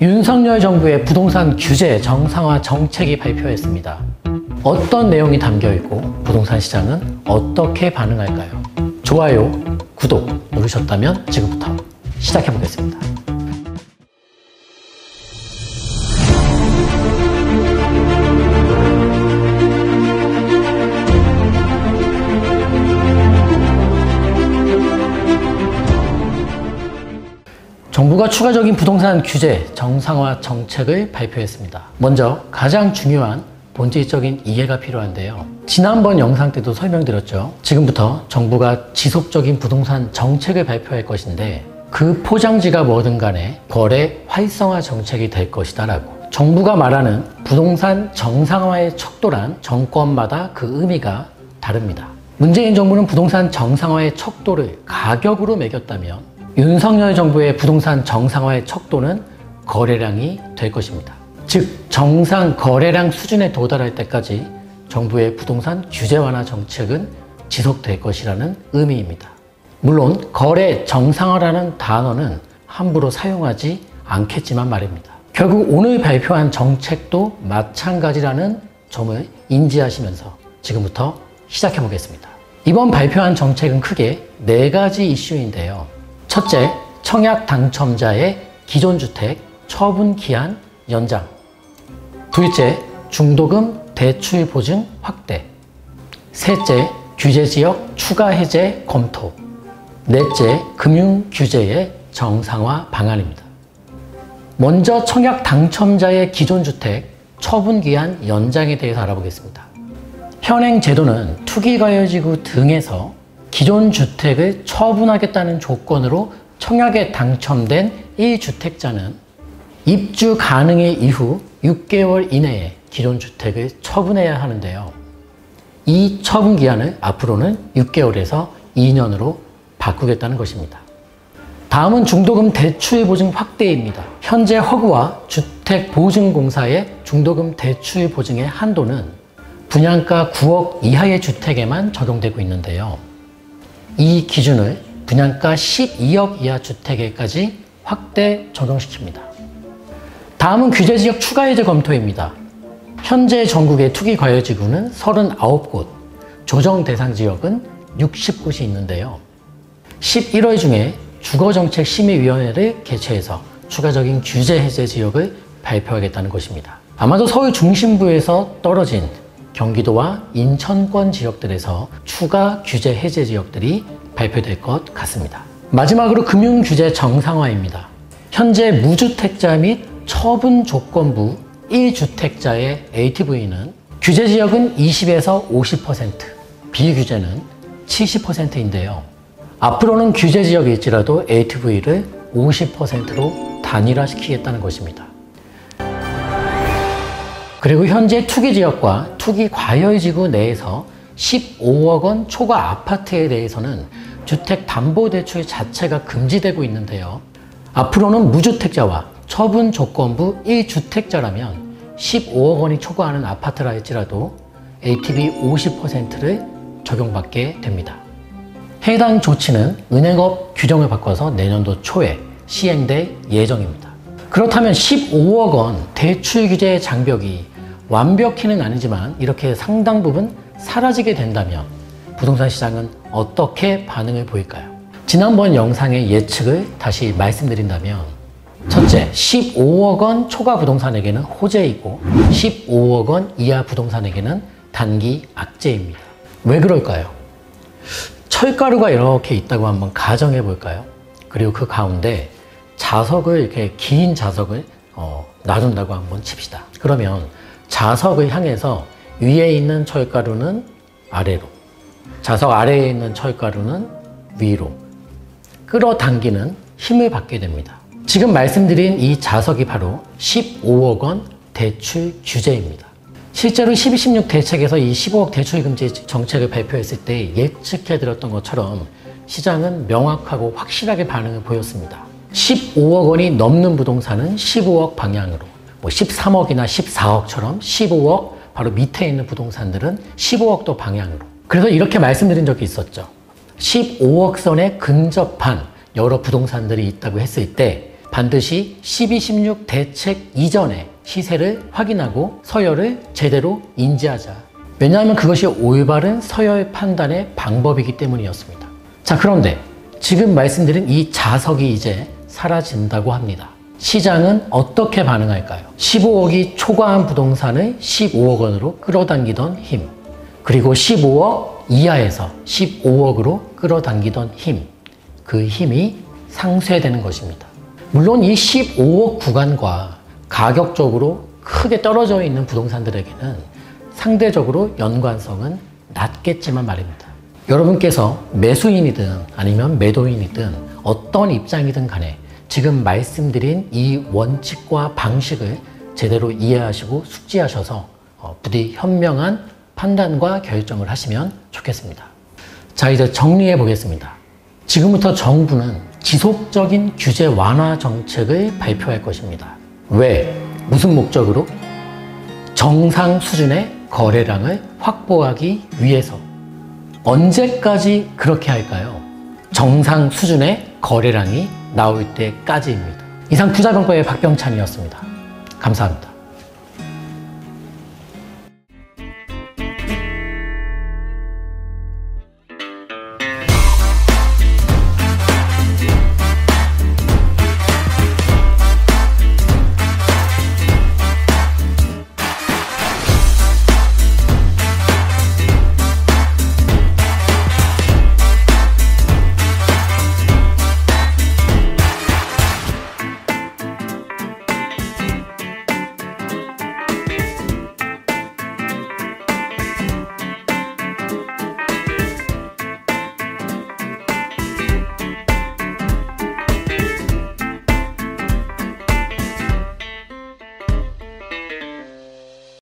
윤석열 정부의 부동산 규제 정상화 정책이 발표했습니다. 어떤 내용이 담겨있고 부동산 시장은 어떻게 반응할까요? 좋아요, 구독 누르셨다면 지금부터 시작해보겠습니다. 정부가 추가적인 부동산 규제 정상화 정책을 발표했습니다. 먼저 가장 중요한 본질적인 이해가 필요한데요. 지난번 영상 때도 설명드렸죠. 지금부터 정부가 지속적인 부동산 정책을 발표할 것인데 그 포장지가 뭐든 간에 거래 활성화 정책이 될 것이다 라고. 정부가 말하는 부동산 정상화의 척도란 정권마다 그 의미가 다릅니다. 문재인 정부는 부동산 정상화의 척도를 가격으로 매겼다면 윤석열 정부의 부동산 정상화의 척도는 거래량이 될 것입니다. 즉 정상 거래량 수준에 도달할 때까지 정부의 부동산 규제 완화 정책은 지속될 것이라는 의미입니다. 물론 거래 정상화라는 단어는 함부로 사용하지 않겠지만 말입니다. 결국 오늘 발표한 정책도 마찬가지라는 점을 인지하시면서 지금부터 시작해 보겠습니다. 이번 발표한 정책은 크게 4가지 이슈인데요. 첫째, 청약 당첨자의 기존 주택 처분 기한 연장. 둘째, 중도금 대출 보증 확대. 셋째, 규제 지역 추가 해제 검토. 넷째, 금융 규제의 정상화 방안입니다. 먼저 청약 당첨자의 기존 주택 처분 기한 연장에 대해서 알아보겠습니다. 현행 제도는 투기과열지구 등에서 기존 주택을 처분하겠다는 조건으로 청약에 당첨된 1주택자는 입주 가능일 이후 6개월 이내에 기존 주택을 처분해야 하는데요. 이 처분 기한을 앞으로는 6개월에서 2년으로 바꾸겠다는 것입니다. 다음은 중도금 대출 보증 확대입니다. 현재 허그와 주택보증공사의 중도금 대출 보증의 한도는 분양가 9억 이하의 주택에만 적용되고 있는데요. 이 기준을 분양가 12억 이하 주택에까지 확대 적용시킵니다. 다음은 규제지역 추가해제 검토입니다. 현재 전국의 투기과열지구는 39곳, 조정대상지역은 60곳이 있는데요. 11월 중에 주거정책심의위원회를 개최해서 추가적인 규제 해제 지역을 발표하겠다는 것입니다. 아마도 서울 중심부에서 떨어진 경기도와 인천권 지역들에서 추가 규제 해제 지역들이 발표될 것 같습니다. 마지막으로 금융 규제 정상화입니다. 현재 무주택자 및 처분 조건부 1주택자의 LTV는 규제 지역은 20에서 50%, 비규제는 70%인데요. 앞으로는 규제 지역일지라도 LTV를 50%로 단일화시키겠다는 것입니다. 그리고 현재 투기지역과 투기과열지구 내에서 15억 원 초과 아파트에 대해서는 주택담보대출 자체가 금지되고 있는데요. 앞으로는 무주택자와 처분조건부 1주택자라면 15억 원이 초과하는 아파트라 할지라도 LTV 50%를 적용받게 됩니다. 해당 조치는 은행업 규정을 바꿔서 내년도 초에 시행될 예정입니다. 그렇다면 15억 원 대출 규제 장벽이 완벽히는 아니지만 이렇게 상당 부분 사라지게 된다면 부동산 시장은 어떻게 반응을 보일까요? 지난번 영상의 예측을 다시 말씀드린다면 첫째, 15억 원 초과 부동산에게는 호재이고 15억 원 이하 부동산에게는 단기 악재입니다. 왜 그럴까요? 철가루가 이렇게 있다고 한번 가정해 볼까요? 그리고 그 가운데 자석을 이렇게 긴 자석을 놔둔다고 한번 칩시다. 그러면 자석을 향해서 위에 있는 철가루는 아래로, 자석 아래에 있는 철가루는 위로 끌어당기는 힘을 받게 됩니다. 지금 말씀드린 이 자석이 바로 15억 원 대출 규제입니다. 실제로 12.16 대책에서 이 15억 대출 금지 정책을 발표했을 때 예측해드렸던 것처럼 시장은 명확하고 확실하게 반응을 보였습니다. 15억 원이 넘는 부동산은 15억 방향으로, 13억이나 14억처럼 15억 바로 밑에 있는 부동산들은 15억도 방향으로. 그래서 이렇게 말씀드린 적이 있었죠. 15억 선에 근접한 여러 부동산들이 있다고 했을 때 반드시 12.16 대책 이전에 시세를 확인하고 서열을 제대로 인지하자. 왜냐하면 그것이 올바른 서열 판단의 방법이기 때문이었습니다. 자, 그런데 지금 말씀드린 이 자석이 이제 사라진다고 합니다. 시장은 어떻게 반응할까요? 15억이 초과한 부동산을 15억 원으로 끌어당기던 힘, 그리고 15억 이하에서 15억으로 끌어당기던 힘, 그 힘이 상쇄되는 것입니다. 물론 이 15억 구간과 가격적으로 크게 떨어져 있는 부동산들에게는 상대적으로 연관성은 낮겠지만 말입니다. 여러분께서 매수인이든 아니면 매도인이든 어떤 입장이든 간에 지금 말씀드린 이 원칙과 방식을 제대로 이해하시고 숙지하셔서 부디 현명한 판단과 결정을 하시면 좋겠습니다. 자, 이제 정리해 보겠습니다. 지금부터 정부는 지속적인 규제 완화 정책을 발표할 것입니다. 왜? 무슨 목적으로? 정상 수준의 거래량을 확보하기 위해서. 언제까지 그렇게 할까요? 정상 수준의 거래량이 나올 때까지입니다. 이상 투자병법의 박병찬이었습니다. 감사합니다.